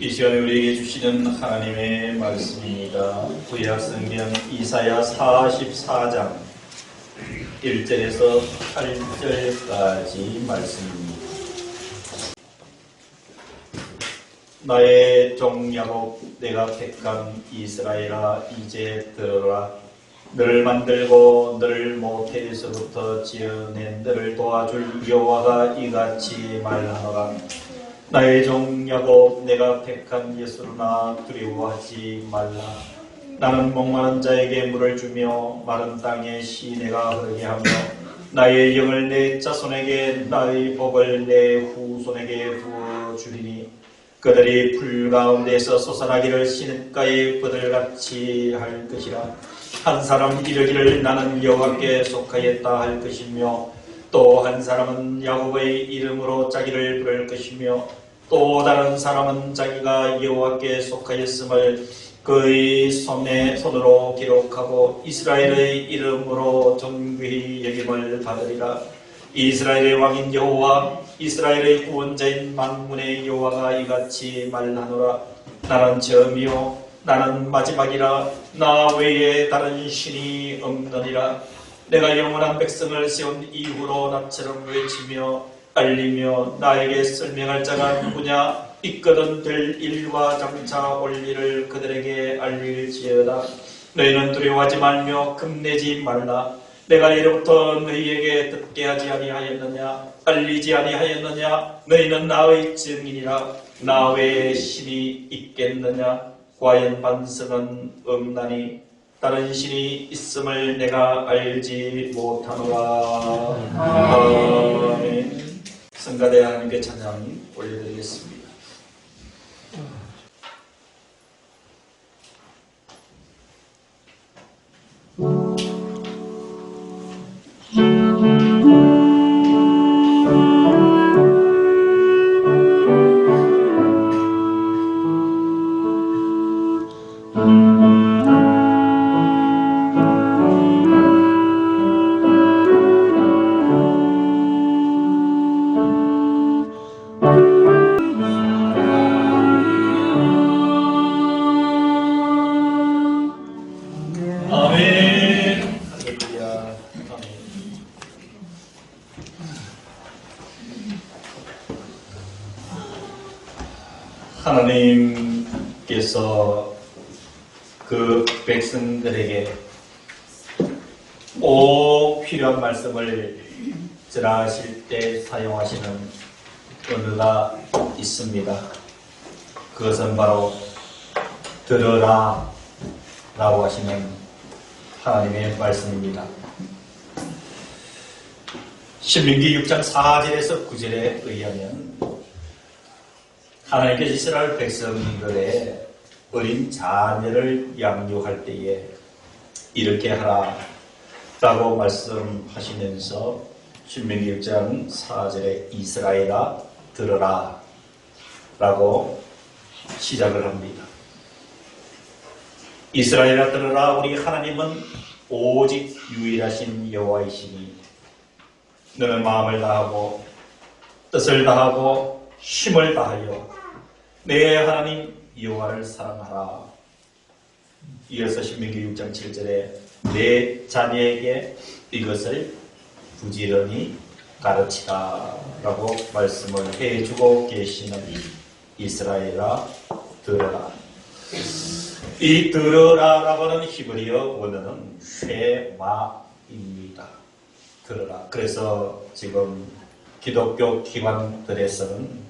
이 시간에 우리에게 주시는 하나님의 말씀입니다. 구약 성경 이사야 44장 1절에서 8절까지 말씀입니다. 나의 종 야곱, 내가 택한 이스라엘아, 이제 들어라. 너를 만들고 너를 모태에서부터 지어낸 너를 도와줄 여호와가 이같이 말하노라. 나의 종 야곱, 내가 택한 예수로나 두려워하지 말라. 나는 목마른 자에게 물을 주며 마른 땅에 시내가 흐르게 하며 나의 영을 내 자손에게, 나의 복을 내 후손에게 부어주리니 그들이 풀 가운데서 솟아나기를 시냇가의 버들같이 할 것이라. 한 사람 이르기를 나는 여호와께 속하였다 할 것이며, 또 한 사람은 야곱의 이름으로 자기를 부를 것이며, 또 다른 사람은 자기가 여호와께 속하였음을 그의 손으로 기록하고 이스라엘의 이름으로 존귀히 여김을 받으리라. 이스라엘의 왕인 여호와, 이스라엘의 구원자인 만군의 여호와가 이같이 말하노라. 나는 처음이요 나는 마지막이라. 나 외에 다른 신이 없느니라. 내가 영원한 백성을 세운 이후로 나처럼 외치며 알리며 나에게 설명할 자가 누구냐? 있거든 될 일과 장차 올 일을 그들에게 알릴지어다. 너희는 두려워하지 말며 겁내지 말라. 내가 이로부터 너희에게 듣게 하지 아니하였느냐? 알리지 아니하였느냐? 너희는 나의 증인이라. 나 외에 신이 있겠느냐? 과연 반석은 없나니 다른 신이 있음을 내가 알지 못하노라. 아멘. 성가대 하나님께 찬양 올려드리겠습니다. 하나님께서 그 백성들에게 꼭 필요한 말씀을 전하실 때 사용하시는 언어가 있습니다. 그것은 바로 들어라 라고 하시는 하나님의 말씀입니다. 신명기 6장 4절에서 9절에 의하면 하나님께서 이스라엘 백성들의 어린 자녀를 양육할 때에 이렇게 하라 라고 말씀하시면서 신명기 6장 4절에 이스라엘아 들어라 라고 시작을 합니다. 이스라엘아 들어라. 우리 하나님은 오직 유일하신 여호와이시니 너는 마음을 다하고 뜻을 다하고 힘을 다하여 내 하나님 여호와를 사랑하라. 이어서 신명기 6장 7절에 내 자녀에게 이것을 부지런히 가르치라 라고 말씀을 해주고 계시는 이스라엘아 들어라. 이 들어라 라고는 히브리어 원어는 쉐마입니다. 들어라. 그래서 지금 기독교 기관들에서는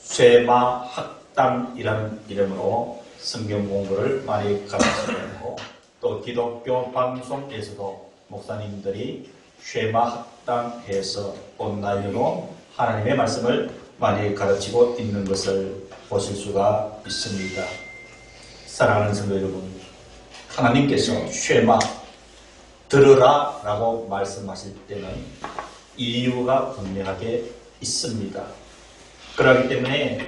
쉐마 학당이라는 이름으로 성경 공부를 많이 가르치고, 또 기독교 방송에서도 목사님들이 쉐마 학당에서 온라인으로 하나님의 말씀을 많이 가르치고 있는 것을 보실 수가 있습니다. 사랑하는 성도 여러분, 하나님께서 쉐마 들으라 라고 말씀하실 때는 이유가 분명하게 있습니다. 그렇기 때문에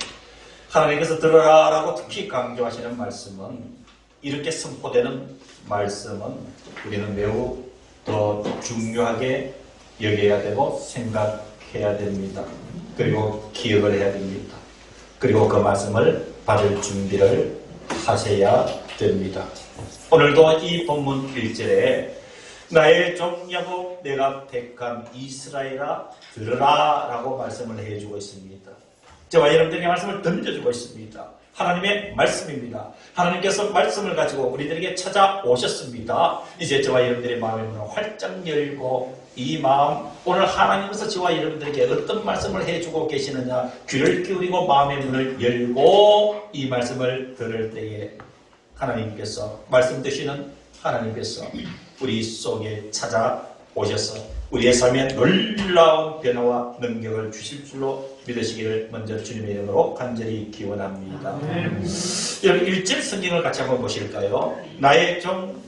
하나님께서 들으라 라고 특히 강조하시는 말씀은, 이렇게 선포되는 말씀은 우리는 매우 더 중요하게 여겨야 되고 생각해야 됩니다. 그리고 기억을 해야 됩니다. 그리고 그 말씀을 받을 준비를 하셔야 됩니다. 오늘도 이 본문 1절에 나의 종 야곱 내가 택한 이스라엘아 들으라 라고 말씀을 해주고 있습니다. 저와 여러분들에게 말씀을 던져주고 있습니다. 하나님의 말씀입니다. 하나님께서 말씀을 가지고 우리들에게 찾아오셨습니다. 이제 저와 여러분들의 마음의 문을 활짝 열고 이 마음, 오늘 하나님께서 저와 여러분들에게 어떤 말씀을 해주고 계시느냐, 귀를 기울이고 마음의 문을 열고 이 말씀을 들을 때에 하나님께서, 말씀 되시는 하나님께서 우리 속에 찾아오셔서 우리의 삶에 놀라운 변화와 능력을 주실 줄로 믿으시기를 먼저 주님의 이름으로 간절히 기원합니다. 여러분 1절 성경을 같이 한번 보실까요? 나의 종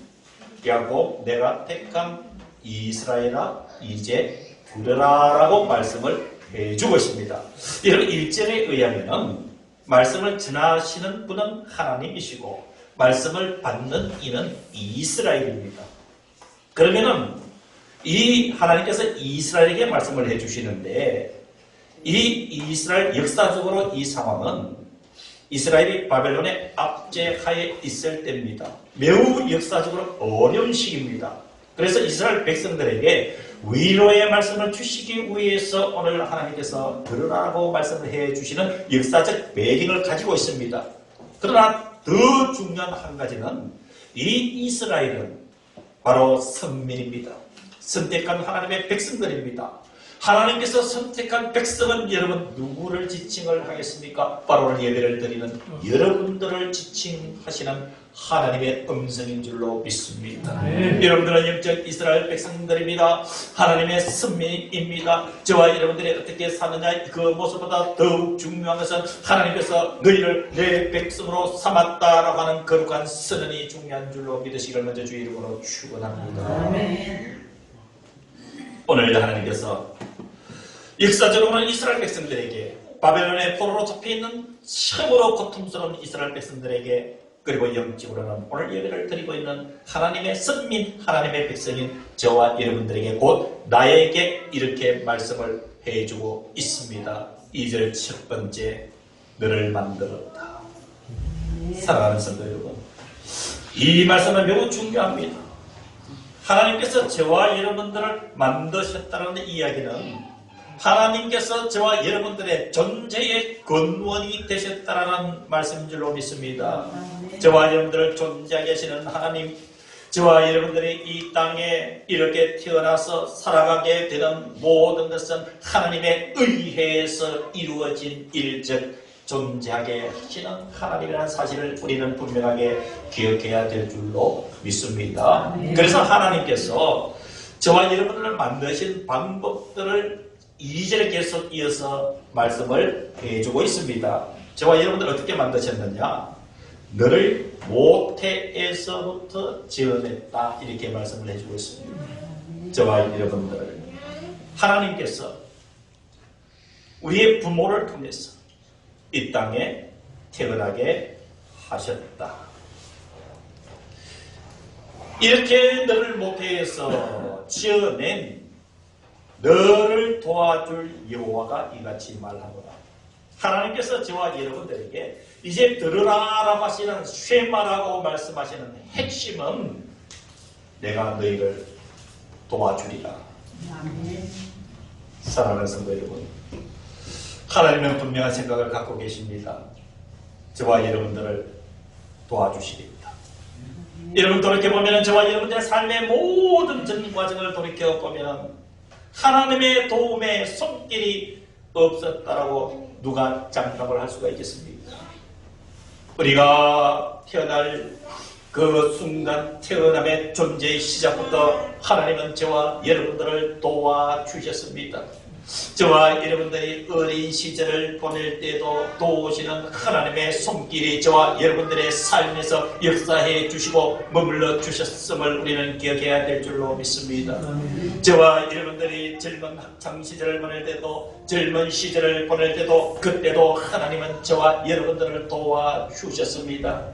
야곱 내가 택한 이스라엘아 이제 들으라 라고 말씀을 해주고 있습니다. 여러분 1절에 의하면 말씀을 전하시는 분은 하나님이시고 말씀을 받는 이는 이스라엘입니다. 그러면은 이 하나님께서 이스라엘에게 말씀을 해주시는데 이 이스라엘 역사적으로 이 상황은 이스라엘이 바벨론의 압제하에 있을 때입니다. 매우 역사적으로 어려운 시기입니다. 그래서 이스라엘 백성들에게 위로의 말씀을 주시기 위해서 오늘 하나님께서 들으라고 말씀을 해주시는 역사적 배경을 가지고 있습니다. 그러나 더 중요한 한 가지는 이 이스라엘은 바로 선민입니다. 선택한 하나님의 백성들입니다. 하나님께서 선택한 백성은 여러분 누구를 지칭을 하겠습니까? 바로 오늘 예배를 드리는 여러분들을 지칭하시는 하나님의 음성인 줄로 믿습니다. 여러분들은 영적 이스라엘 백성들입니다. 하나님의 선민입니다. 저와 여러분들이 어떻게 사느냐 그 모습보다 더욱 중요한 것은 하나님께서 너희를 내 백성으로 삼았다라고 하는 거룩한 선언이 중요한 줄로 믿으시기를 먼저 주의 이름으로 축원합니다. 오늘 하나님께서 역사적으로는 이스라엘 백성들에게 바벨론의 포로로 잡혀있는 참으로 고통스러운 이스라엘 백성들에게 그리고 영적으로는 오늘 예배를 드리고 있는 하나님의 선민, 하나님의 백성인 저와 여러분들에게 곧 나에게 이렇게 말씀을 해주고 있습니다. 2절 첫 번째, 너를 만들었다. 사랑하는 성도 여러분, 이 말씀은 매우 중요합니다. 하나님께서 저와 여러분들을 만드셨다는 이야기는 하나님께서 저와 여러분들의 존재의 근원이 되셨다라는 말씀인 줄로 믿습니다. 저와 여러분들을 존재하게 하시는 하나님, 저와 여러분들이 이 땅에 이렇게 태어나서 살아가게 되는 모든 것은 하나님의 의해에서 이루어진 일즉 존재하게 하시는 하나님이라는 사실을 우리는 분명하게 기억해야 될 줄로 믿습니다. 그래서 하나님께서 저와 여러분들을 만드신 방법들을 2절에 계속 이어서 말씀을 해주고 있습니다. 저와 여러분들 어떻게 만드셨느냐? 너를 모태에서부터 지어냈다 이렇게 말씀을 해주고 있습니다. 저와 여러분들 하나님께서 우리의 부모를 통해서 이 땅에 태어나게 하셨다. 이렇게 너를 모태에서 지어낸 너를 도와줄 여호와가 이같이 말하노라. 하나님께서 저와 여러분들에게 이제 들으라라고 하시는 쉐마라고 말씀하시는 핵심은 내가 너희를 도와주리라. 사랑하는 성도 여러분, 하나님은 분명한 생각을 갖고 계십니다. 저와 여러분들을 도와주시리입니다. 여러분 돌이켜보면 저와 여러분들의 삶의 모든 전 과정을 돌이켜보면 하나님의 도움의 손길이 없었다라고 누가 장담을 할 수가 있겠습니까? 우리가 태어날 그 순간 태어남의 존재의 시작부터 하나님은 저와 여러분들을 도와주셨습니다. 저와 여러분들이 어린 시절을 보낼 때도 도우시는 하나님의 손길이 저와 여러분들의 삶에서 역사해 주시고 머물러 주셨음을 우리는 기억해야 될 줄로 믿습니다. 저와 여러분들이 젊은 학창 시절을 보낼 때도 젊은 시절을 보낼 때도 그때도 하나님은 저와 여러분들을 도와주셨습니다.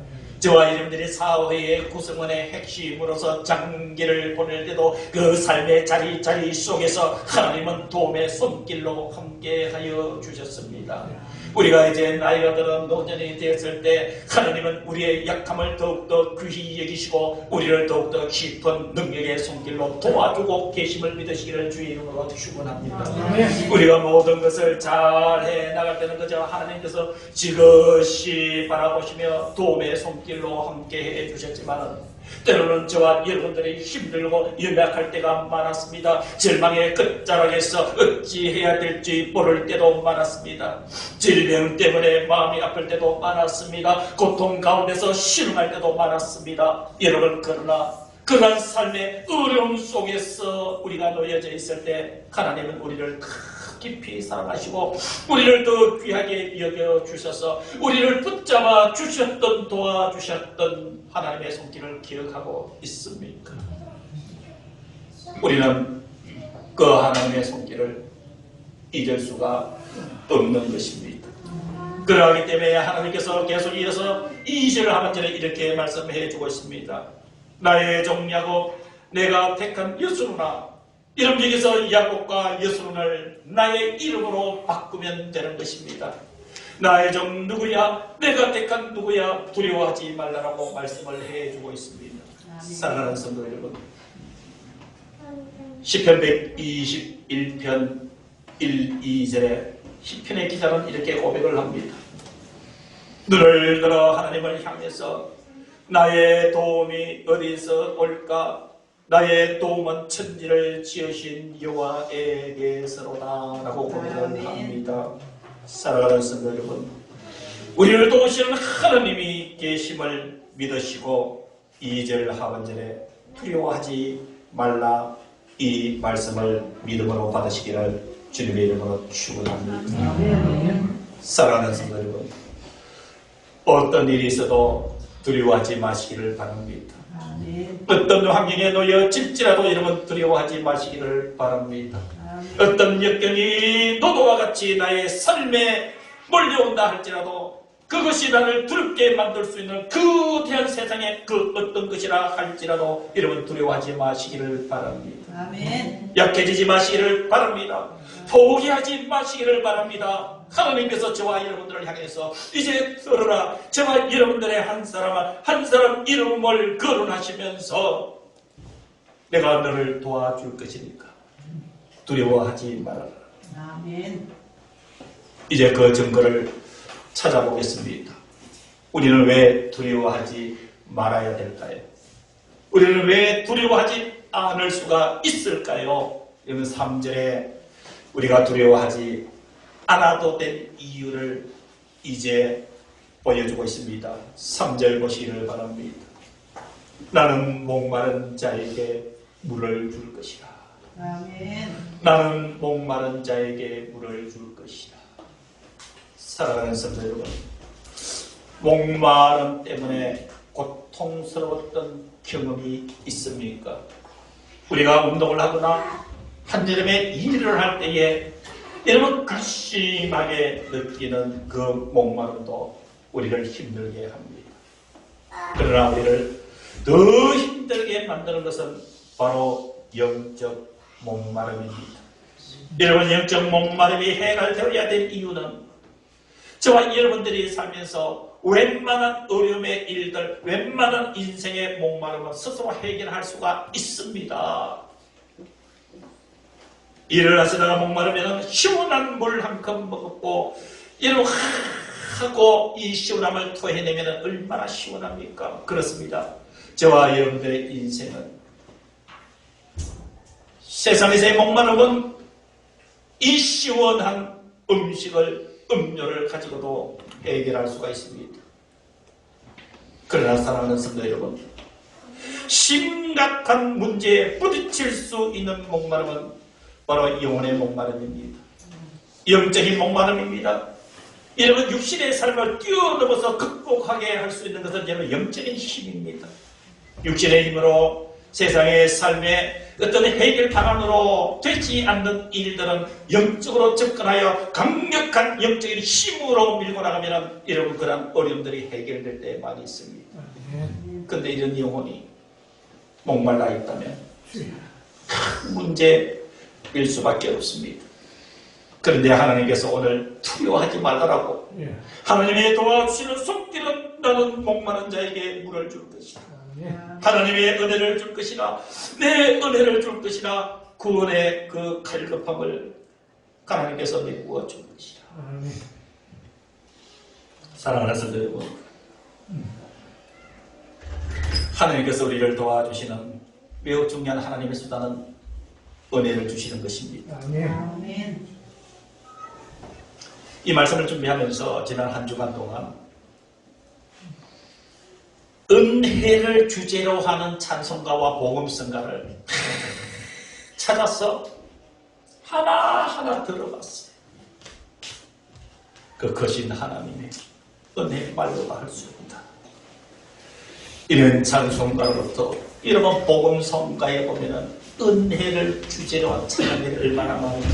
저와 여러분들이 사회의 구성원의 핵심으로서 장기를 보낼 때도 그 삶의 자리자리 속에서 하나님은 도움의 손길로 함께하여 주셨습니다. 우리가 이제 나이가 들어 노년이 되었을 때 하나님은 우리의 약함을 더욱더 귀히 여기시고 우리를 더욱더 깊은 능력의 손길로 도와주고 계심을 믿으시기를 주의 이름으로 축원합니다. 우리가 모든 것을 잘해 나갈 때는 그저 하나님께서 지그시 바라보시며 도움의 손길로 함께해 주셨지만 때로는 저와 여러분들이 힘들고 연약할 때가 많았습니다. 절망의 끝자락에서 어찌해야 될지 모를 때도 많았습니다. 질병 때문에 마음이 아플 때도 많았습니다. 고통 가운데서 신음할 때도 많았습니다. 여러분, 그러나 그러한 삶의 어려움 속에서 우리가 놓여져 있을 때 하나님은 우리를 깊이 사랑하시고 우리를 더 귀하게 여겨주셔서 우리를 붙잡아 주셨던 도와주셨던 하나님의 손길을 기억하고 있습니까? 우리는 그 하나님의 손길을 잊을 수가 없는 것입니다. 그러하기 때문에 하나님께서 계속 이어서 2절 하반절에 이렇게 말씀해 주고 있습니다. 나의 종 야곱 내가 택한 여수누나. 이름 여기서 야곱과 여수눈을 나의 이름으로 바꾸면 되는 것입니다. 나의 종 누구야? 내가 택한 누구야? 두려워하지 말라라고 말씀을 해주고 있습니다. 사랑하는 성도 여러분, 시편 121편 1, 2절에 시편의 기자는 이렇게 고백을 합니다. 눈을 들어 하나님을 향해서 나의 도움이 어디서 올까? 나의 도움은 천지를 지으신 여호와에게서로다 라고 고백을 합니다. 사랑하는 성도 여러분, 우리를 도우시는 하나님이 계심을 믿으시고 2절 하반절에 두려워하지 말라 이 말씀을 믿음으로 받으시기를 주님의 이름으로 축원합니다. 사랑하는 성도 여러분, 어떤 일이 있어도 두려워하지 마시기를 바랍니다. 어떤 환경에 놓여질지라도 여러분 두려워하지 마시기를 바랍니다. 어떤 역경이 노도와 같이 나의 삶에 몰려온다 할지라도 그것이 나를 두렵게 만들 수 있는 그 대한 세상의 그 어떤 것이라 할지라도 여러분 두려워하지 마시기를 바랍니다. 아멘. 약해지지 마시기를 바랍니다. 포기하지 마시기를 바랍니다. 하나님께서 저와 여러분들을 향해서 이제 들으라, 저와 여러분들의 한 사람 이름을 거론하시면서 내가 너를 도와줄 것이니까 두려워하지 말아라. 아멘. 이제 그 증거를 찾아보겠습니다. 우리는 왜 두려워하지 말아야 될까요? 우리는 왜 두려워하지 않을 수가 있을까요? 여러분 3절에 우리가 두려워하지 않아도 될 이유를 이제 보여주고 있습니다. 3절 보시기를 바랍니다. 나는 목마른 자에게 물을 줄 것이라. 아멘. 나는 목마른 자에게 물을 줄 것이라. 사랑하는 성도 여러분, 목마름 때문에 고통스러웠던 경험이 있습니까? 우리가 운동을 하거나 한여름에 일을 할 때에 여러분 극심하게 느끼는 그 목마름도 우리를 힘들게 합니다. 그러나 우리를 더 힘들게 만드는 것은 바로 영적 목마름입니다. 여러분, 영적 목마름이 해결되어야 될 이유는 저와 여러분들이 살면서 웬만한 어려움의 일들, 웬만한 인생의 목마름은 스스로 해결할 수가 있습니다. 일을 하시다가 목마르면 시원한 물 한 컵 먹고 이러고 하고 이 시원함을 토해내면 얼마나 시원합니까? 그렇습니다. 저와 여러분들의 인생은 세상에서의 목마름은 이 시원한 음료를 가지고도 해결할 수가 있습니다. 그러나 사랑하는 성도 여러분, 심각한 문제에 부딪힐 수 있는 목마름은 바로 영혼의 목마름입니다. 영적인 목마름입니다. 여러분, 육신의 삶을 뛰어넘어서 극복하게 할 수 있는 것은 여러분 영적인 힘입니다. 육신의 힘으로 세상의 삶에 어떤 해결 방안으로 되지 않는 일들은 영적으로 접근하여 강력한 영적인 힘으로 밀고 나가면 여러분 그런 어려움들이 해결될 때 많이 있습니다. 근데 이런 영혼이 목말라 있다면 문제일 수밖에 없습니다. 그런데 하나님께서 오늘 두려워하지 말라고 하나님의 도와주시는 손길은 나는 목마른 자에게 물을 줄 것이다. 하나님의 은혜를 줄 것이나 내 은혜를 줄 것이나 구원의 그 갈급함을 하나님께서 메꾸어 줄 것이다. 사랑하는 성도 여러분, 하나님께서 우리를 도와주시는 매우 중요한 하나님의 수단은 은혜를 주시는 것입니다. 아멘. 이 말씀을 준비하면서 지난 한 주간 동안 은혜를 주제로 하는 찬송가와 복음성가를 찾아서 하나하나 들어봤어요. 그 거신 하나님의 은혜 말로가 할 수 없다. 이런 찬송가로부터 이런 복음성가에 보면은 은혜를 주제로 한 찬양이 얼마나 많은가.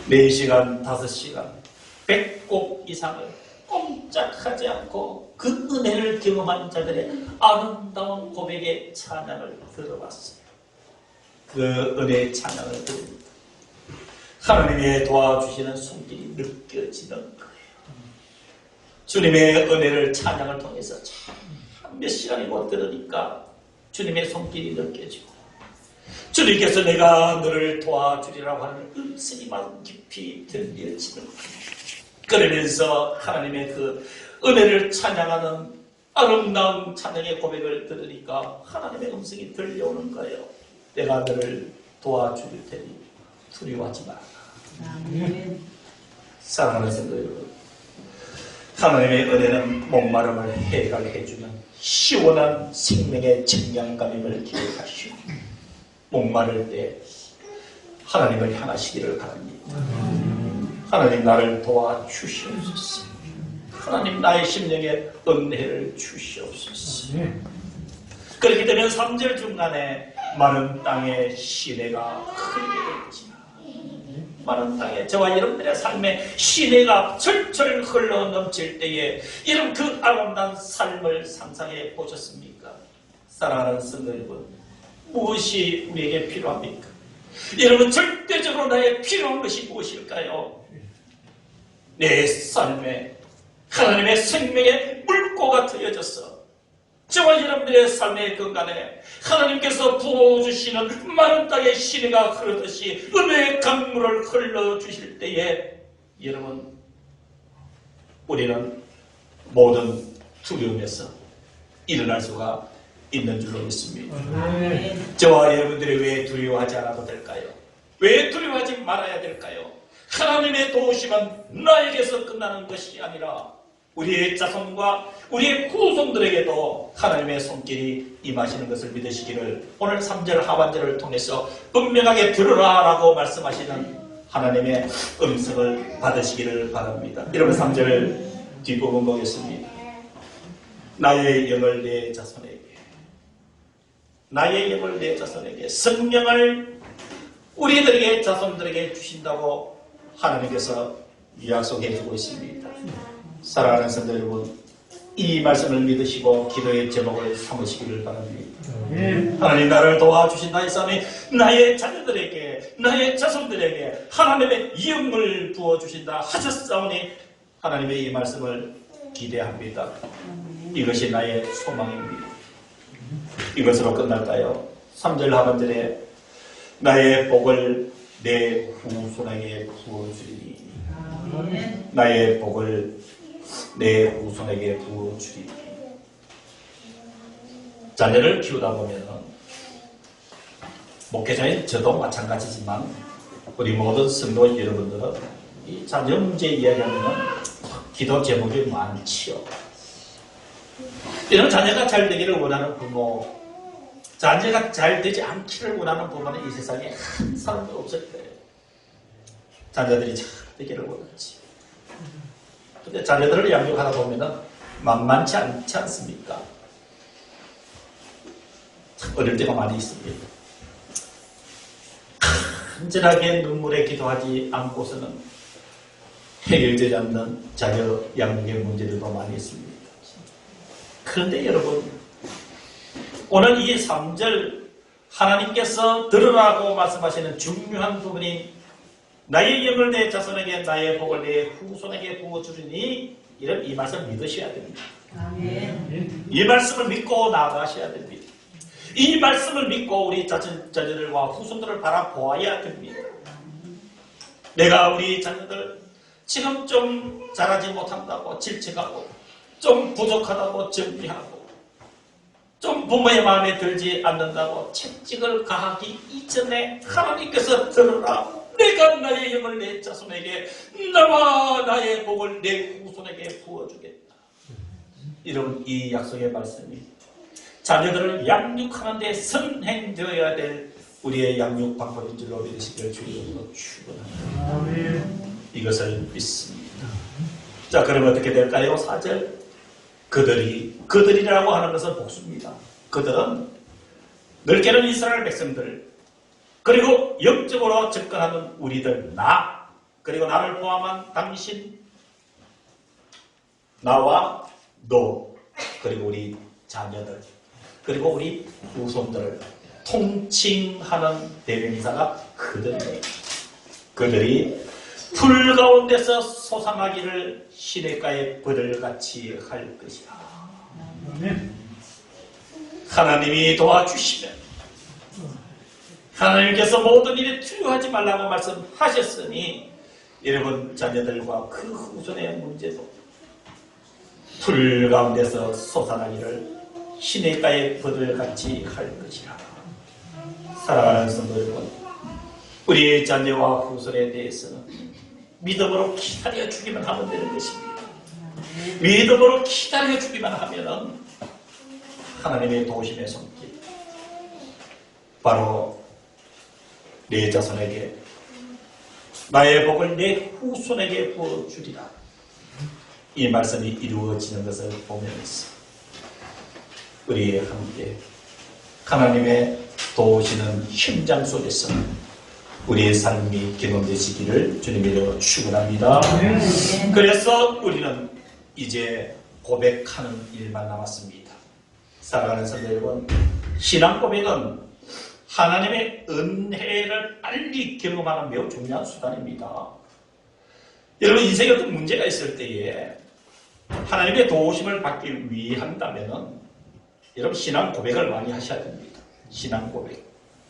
4시간, 5시간, 100곡 이상을 꼼짝하지 않고 그 은혜를 경험한 자들의 아름다운 고백의 찬양을 들어봤어요. 그 은혜의 찬양을 들으니까 하나님의 도와주시는 손길이 느껴지는 거예요. 주님의 은혜를 찬양을 통해서 참 몇 시간이 못 들으니까 주님의 손길이 느껴지고 주님께서 내가 너를 도와주리라고 하는 음성이 마음 깊이 들려지는 거예요. 그러면서 하나님의 그 은혜를 찬양하는 아름다운 찬양의 고백을 들으니까 하나님의 음성이 들려오는 거예요. 내가 너를 도와줄 테니 두려워하지 마라. 아멘. 사랑하는 성도 여러분, 하나님의 은혜는 목마름을 해결해주는 시원한 생명의 증량감임을 기억하시오. 목마를 때 하나님을 향하시기를 바랍니다. 하나님 나를 도와주시옵소서. 하나님 나의 심령에 은혜를 주시옵소서. 그렇게 되면 3절 중간에 마른 땅에 시내가 흘게 되지만 마른 땅에 저와 여러분들의 삶에 시내가 철철 흘러 넘칠 때에 여러분 그 아름다운 삶을 상상해 보셨습니까? 사랑하는 성도 여러분, 무엇이 우리에게 필요합니까? 여러분 절대적으로 나의 필요한 것이 무엇일까요? 내 삶에 하나님의 생명의 물고가 트여져서 저와 여러분들의 삶의 근간에 하나님께서 부어주시는 마른 땅의 시내가 흐르듯이 은혜의 강물을 흘러주실 때에 여러분 우리는 모든 두려움에서 일어날 수가 있는 줄로 믿습니다. 저와 여러분들이 왜 두려워하지 않아도 될까요? 왜 두려워하지 말아야 될까요? 하나님의 도우심은 나에게서 끝나는 것이 아니라 우리의 자손과 우리의 후손들에게도 하나님의 손길이 임하시는 것을 믿으시기를 오늘 3절 하반절을 통해서 분명하게 들으라라고 말씀하시는 하나님의 음성을 받으시기를 바랍니다. 여러분 3절 뒷부분 보겠습니다. 나의 영을 내 자손에게, 나의 영을 내 자손에게 성령을 우리들에게 자손들에게 주신다고 하나님께서 약속해 주고 있습니다. 사랑하는 성도 여러분, 이 말씀을 믿으시고 기도의 제목을 삼으시기를 바랍니다. 하나님 나를 도와주신 나의 삶이 나의 자녀들에게 나의 자손들에게 하나님의 영을 부어주신다 하셨사오니 하나님의 이 말씀을 기대합니다. 이것이 나의 소망입니다. 이것으로 끝날까요? 3절 하반절에 나의 복을 내 후손에게 부어주리니 나의 복을 내 후손에게 부어주리니. 자녀를 키우다 보면 목회자인 저도 마찬가지지만 우리 모든 성도 여러분들은 이 자녀 문제 이야기하면 기도 제목이 많지요. 이런 자녀가 잘 되기를 원하는 부모, 자녀가 잘 되지 않기를 원하는 부모는 이 세상에 한 사람도 없을 거예요. 자녀들이 잘 되기를 원하지. 근데 자녀들을 양육하다 보면 만만치 않지 않습니까? 어릴 때가 많이 있습니다. 간절하게 눈물에 기도하지 않고서는 해결되지 않는 자녀 양육의 문제들도 많이 있습니다. 그런데 여러분, 오늘 이 3절 하나님께서 들으라고 말씀하시는 중요한 부분이 나의 영을 내 자손에게 나의 복을 내 후손에게 부어주리니 이런 이 말씀 믿으셔야 됩니다. 아멘. 이 말씀을 믿고 나아가셔야 됩니다. 이 말씀을 믿고 우리 자녀들과 후손들을 바라보아야 됩니다. 내가 우리 자녀들 지금 좀 잘하지 못한다고 질책하고 좀 부족하다고 정리하고 좀 부모의 마음에 들지 않는다고 채찍을 가하기 이전에 하나님께서 들으라. 내가 나의 영을 내 자손에게 나와 나의 복을 내 후손에게 부어주겠다. 여러분, 이 약속의 말씀이 자녀들을 양육하는 데 선행되어야 될 우리의 양육 방법인 줄로 믿으시기를 주님으로 축원합니다. 이것을 믿습니다. 자, 그러면 어떻게 될까요? 4절. 그들이라고 하는 것은 복수입니다. 그들은 넓게는 이스라엘 백성들, 그리고 영적으로 접근하는 우리들, 나, 그리고 나를 포함한 당신, 나와 너, 그리고 우리 자녀들, 그리고 우리 후손들을 통칭하는 대명사가 그들이에요. 그들이 풀 가운데서 솟아나기를 시냇가의 벌을같이 할 것이라. 하나님이 도와주시면, 하나님께서 모든 일에 두려워하지 말라고 말씀하셨으니 여러분 자녀들과 그 후손의 문제도 풀 가운데서 솟아나기를 시냇가의 벌을같이 할 것이라. 사랑하는 성도 여러분, 우리의 자녀와 후손에 대해서는 믿음으로 기다려주기만 하면 되는 것입니다. 믿음으로 기다려주기만 하면은 하나님의 도우심의 손길, 바로 내 자손에게 나의 복을 내 후손에게 부어주리라. 이 말씀이 이루어지는 것을 보면서 우리 함께 하나님의 도우시는 현장 속에서 우리의 삶이 경험되시기를 주님으로 축원합니다. 그래서 우리는 이제 고백하는 일만 남았습니다. 사랑하는 성도 여러분, 신앙 고백은 하나님의 은혜를 빨리 경험하는 매우 중요한 수단입니다. 여러분, 인생에 어떤 문제가 있을 때에 하나님의 도우심을 받기 위한다면 여러분 신앙 고백을 많이 하셔야 됩니다. 신앙 고백.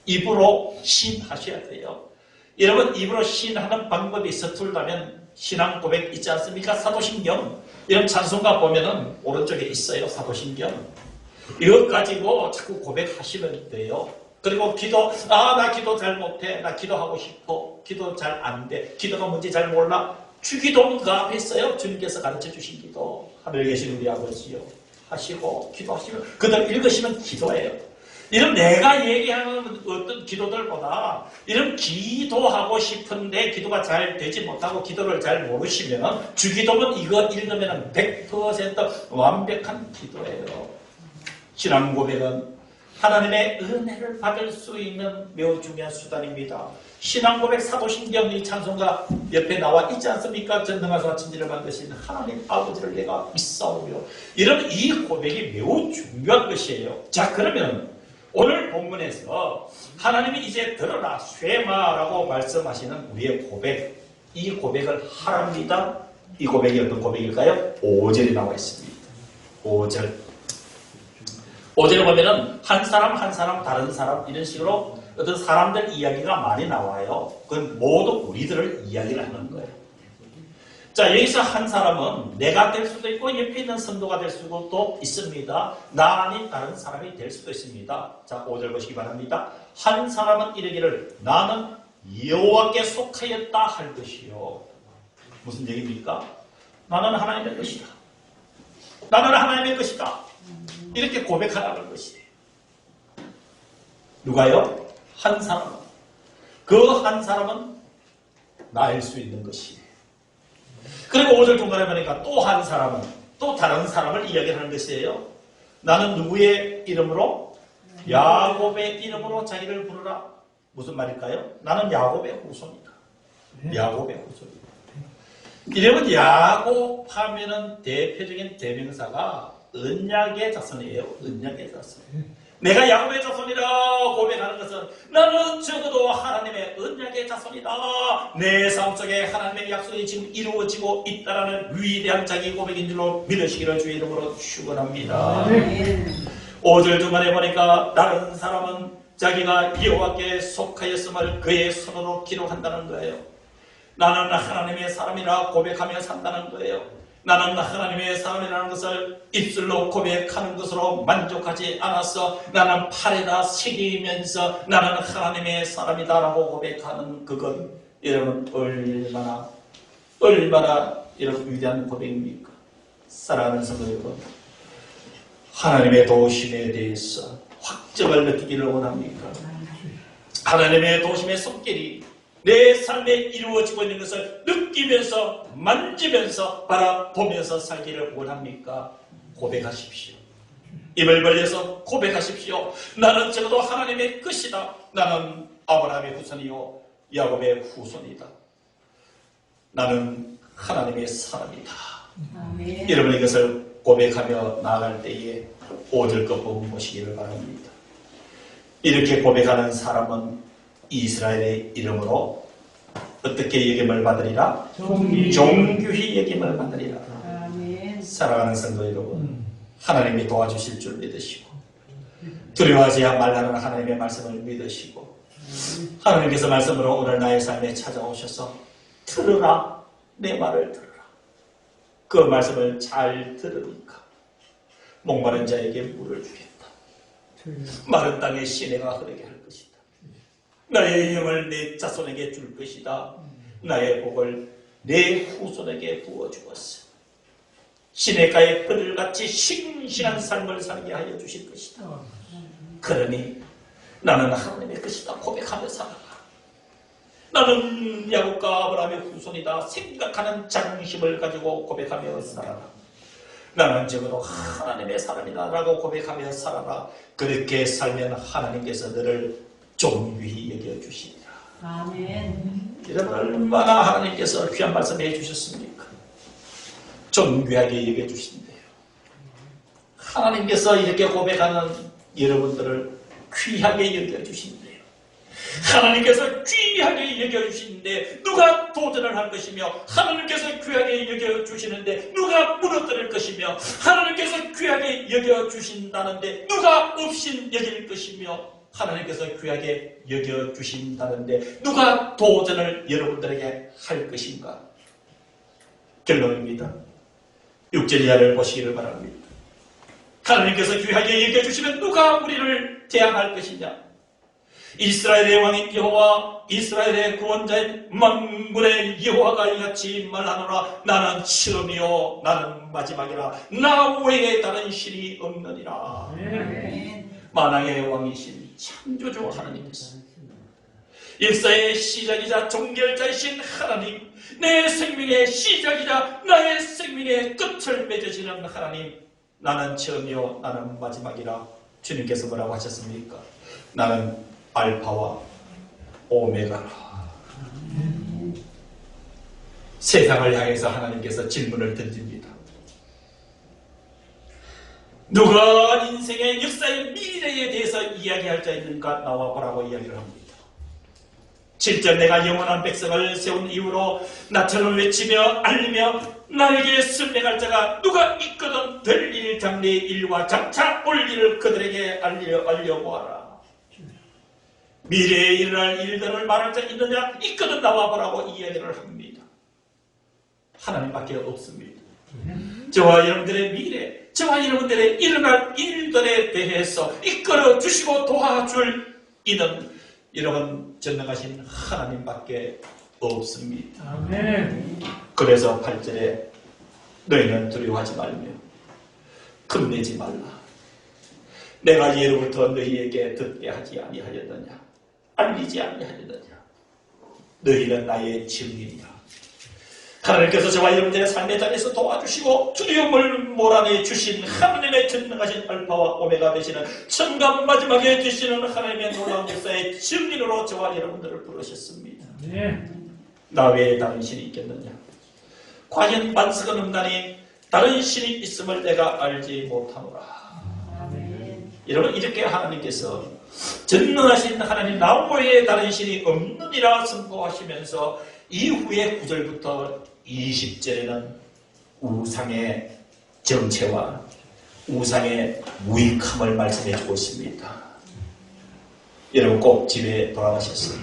입으로 신하셔야 돼요. 여러분, 입으로 신하는 방법이 서툴다면 신앙 고백 있지 않습니까? 사도신경. 이런 찬송가 보면은 오른쪽에 있어요. 사도신경. 이것 가지고 자꾸 고백하시면 돼요. 그리고 기도, 나 기도 잘 못해. 나 기도하고 싶어. 기도 잘 안 돼. 기도가 뭔지 잘 몰라. 주기도인가 했어요. 주님께서 가르쳐 주신 기도. 하늘에 계신 우리 아버지요. 하시고 기도하시면, 그들 읽으시면 기도예요. 이런 내가 얘기하는 어떤 기도들보다 이런 기도하고 싶은데 기도가 잘 되지 못하고 기도를 잘 모르시면 주기도문 이거 읽으면 100% 완벽한 기도예요. 신앙 고백은 하나님의 은혜를 받을 수 있는 매우 중요한 수단입니다. 신앙 고백 사도신경 이 찬송가 옆에 나와 있지 않습니까? 전능하사 천지를 만드신 하나님 아버지를 내가 믿사오며, 이런 이 고백이 매우 중요한 것이에요. 자, 그러면 오늘 본문에서 하나님이 이제 들어라 쇠마라고 말씀하시는 우리의 고백, 이 고백을 하랍니다. 이 고백이 어떤 고백일까요? 5절이 나와 있습니다. 5절. 5절에 보면은 한 사람 다른 사람 이런 식으로 어떤 사람들 이야기가 많이 나와요. 그건 모두 우리들을 이야기를 하는 거예요. 자, 여기서 한 사람은 내가 될 수도 있고 옆에 있는 성도가 될 수도 있습니다. 나 아닌 다른 사람이 될 수도 있습니다. 자, 5절 보시기 바랍니다. 한 사람은 이르기를 나는 여호와께 속하였다 할 것이요. 무슨 얘기입니까? 나는 하나님의 것이다. 나는 하나님의 것이다. 이렇게 고백하라는 것이에요. 누가요? 한 사람은. 그 한 사람은 나일 수 있는 것이에요. 그리고 5절 중간에 보니까 또 한 사람은 또 다른 사람을 이야기하는 것이에요. 나는 누구의 이름으로? 야곱의 이름으로 자기를 부르라. 무슨 말일까요? 나는 야곱의 후손이다. 야곱의 후손이다. 이러면 야곱 하면은 대표적인 대명사가 언약의 자손이에요. 언약의 자손. 내가 야곱의 자손이라 고백하는 것은 나는 적어도 하나님의 언약의 자손이다. 내 삶 속에 하나님의 약속이 지금 이루어지고 있다라는 위대한 자기 고백인 줄로 믿으시기를 주의 이름으로 축원합니다. 5절 중간에 보니까 다른 사람은 자기가 여호와께 속하였음을 그의 손으로 기록한다는 거예요. 나는 하나님의 사람이라 고백하며 산다는 거예요. 나는 하나님의 사람이라는 것을 입술로 고백하는 것으로 만족하지 않았어. 나는 팔에다 새기면서 나는 하나님의 사람이다라고 고백하는 그건 여러분 얼마나 이런 위대한 고백입니까? 사랑하는 성도 여러분, 하나님의 도우심에 대해서 확정을 느끼기를 원합니까? 하나님의 도우심의 손길이 내 삶에 이루어지고 있는 것을 느끼면서 만지면서 바라보면서 살기를 원합니까? 고백하십시오. 입을 벌려서 고백하십시오. 나는 적어도 하나님의 것이다. 나는 아브라함의 후손이요 야곱의 후손이다. 나는 하나님의 사람이다. 아멘. 여러분 이것을 고백하며 나아갈 때에 얻을 것 보시기를 바랍니다. 이렇게 고백하는 사람은 이스라엘의 이름으로 어떻게 여김을 받으리라? 종교히 여김을 받으리라. 아멘. 사랑하는 성도 여러분, 하나님이 도와주실 줄 믿으시고 두려워하지 말라는 하나님의 말씀을 믿으시고 하나님께서 말씀으로 오늘 나의 삶에 찾아오셔서 들으라, 내 말을 들으라. 그 말씀을 잘 들으니까 목마른 자에게 물을 주겠다. 마른 땅에 시내가 흐르게 할 것이다. 나의 영을 내 자손에게 줄 것이다. 나의 복을 내 후손에게 부어주었어. 시내가의 그들같이 싱싱한 삶을 살게 하여 주실 것이다. 그러니 나는 하나님의 것이다 고백하며 살아라. 나는 야곱과 아브라함의 후손이다 생각하는 자긍심을 가지고 고백하며 살아라. 나는 적어도 하나님의 사람이다 라고 고백하며 살아라. 그렇게 살면 하나님께서 너를 존귀히 여겨주시리라. 아멘. 여러분 얼마나 하나님께서 귀한 말씀 해주셨습니까? 존귀하게 여겨주신대요. 하나님께서 이렇게 고백하는 여러분들을 귀하게 여겨주신대요. 하나님께서 귀하게 여겨주시는데 누가 도전을 할 것이며 하나님께서 귀하게 여겨주시는데 누가 무너뜨릴 것이며 하나님께서 귀하게 여겨주신다는데 누가 없인 여길 것이며 하나님께서 귀하게 여겨주신다는데 누가 도전을 여러분들에게 할 것인가? 결론입니다. 6절 이하를 보시기를 바랍니다. 하나님께서 귀하게 여겨주시면 누가 우리를 대항할 것이냐? 이스라엘의 왕인 여호와, 이스라엘의 구원자인 만군의 여호와가 이같이 말하노라. 나는 처음이요 나는 마지막이라. 나 외에 다른 신이 없느니라. 아멘. 만왕의 왕이신 창조주 하나님께서 역사의 시작이자 종결자이신 하나님, 내 생명의 시작이자 나의 생명의 끝을 맺으시는 하나님, 나는 처음이요 나는 마지막이라. 주님께서 뭐라고 하셨습니까? 나는 알파와 오메가라. 세상을 향해서 하나님께서 질문을 던집니다. 누가 인생의 역사의 미래에 대해서 이야기할 자 있는가? 나와 보라고 이야기를 합니다. 7절 내가 영원한 백성을 세운 이후로 나처럼 외치며 알리며 나에게 설명할 자가 누가 있거든 될 일 장래의 일과 장차 올 일을 그들에게 알려보아라. 미래에 일어날 일들을 말할 자 있느냐? 있거든 나와 보라고 이야기를 합니다. 하나님밖에 없습니다. 저와 여러분들의 미래, 저와 여러분들의 일어날 일들에 대해서 이끌어 주시고 도와줄 이는 여러분 전능하신 하나님밖에 없습니다. 아멘. 그래서 8절에 너희는 두려워하지 말며 겁내지 말라. 내가 예로부터 너희에게 듣게 하지 아니하였느냐? 알리지 아니하였느냐? 너희는 나의 증인이라. 하나님께서 저와 여러분들의 삶의 자리에서 도와주시고 두려움을 몰아내 주신 하나님의 전능하신 알파와 오메가 되시는 처음과 마지막에 되시는 하나님의 놀라운 역사의 증인으로 저와 여러분들을 부르셨습니다. 네. 나 외에 다른 신이 있겠느냐? 과연 반석은 없나니 다른 신이 있음을 내가 알지 못하노라. 아멘. 여러분, 이렇게 하나님께서 전능하신 하나님 나 외에 다른 신이 없느니라 선포하시면서 이후에 9절부터 20절에는 우상의 정체와 우상의 무익함을 말씀해 주고 있습니다. 여러분 꼭 집에 돌아가셨어요.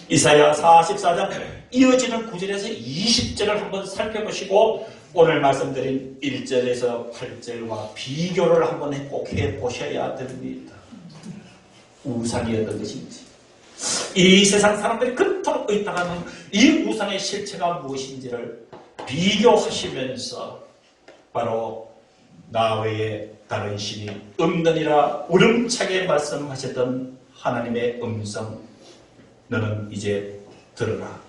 이사야 44장 이어지는 9절에서 20절을 한번 살펴보시고 오늘 말씀드린 1절에서 8절과 비교를 한번 꼭 해보셔야 됩니다. 우상이 어떤 것인지, 이 세상 사람들이 그토록 의탁하는 이 우상의 실체가 무엇인지를 비교하시면서 바로 나 외에 다른 신이 없느니라 우렁차게 말씀하셨던 하나님의 음성, 너는 이제 들으라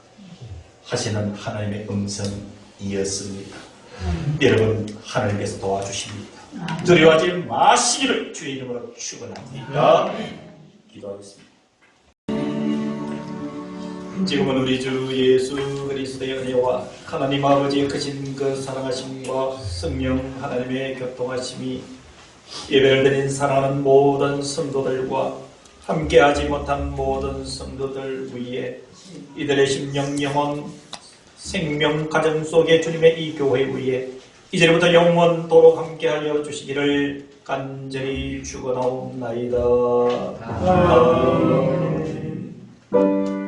하시는 하나님의 음성이었습니다. 여러분, 하나님께서 도와주십니다. 두려워하지 마시기를 주의 이름으로 축원합니다. 기도하겠습니다. 지금은 우리 주 예수 그리스도의 은혜와 하나님 아버지의 크신 그 사랑하심과 성령 하나님의 교통하심이 예배를 드린 사랑하는 모든 성도들과 함께하지 못한 모든 성도들 위에 이들의 심령 영혼 생명 가정 속에 주님의 이 교회 위에 이제부터 영원토록 함께하여 주시기를 간절히 축원하옵나이다. 아멘.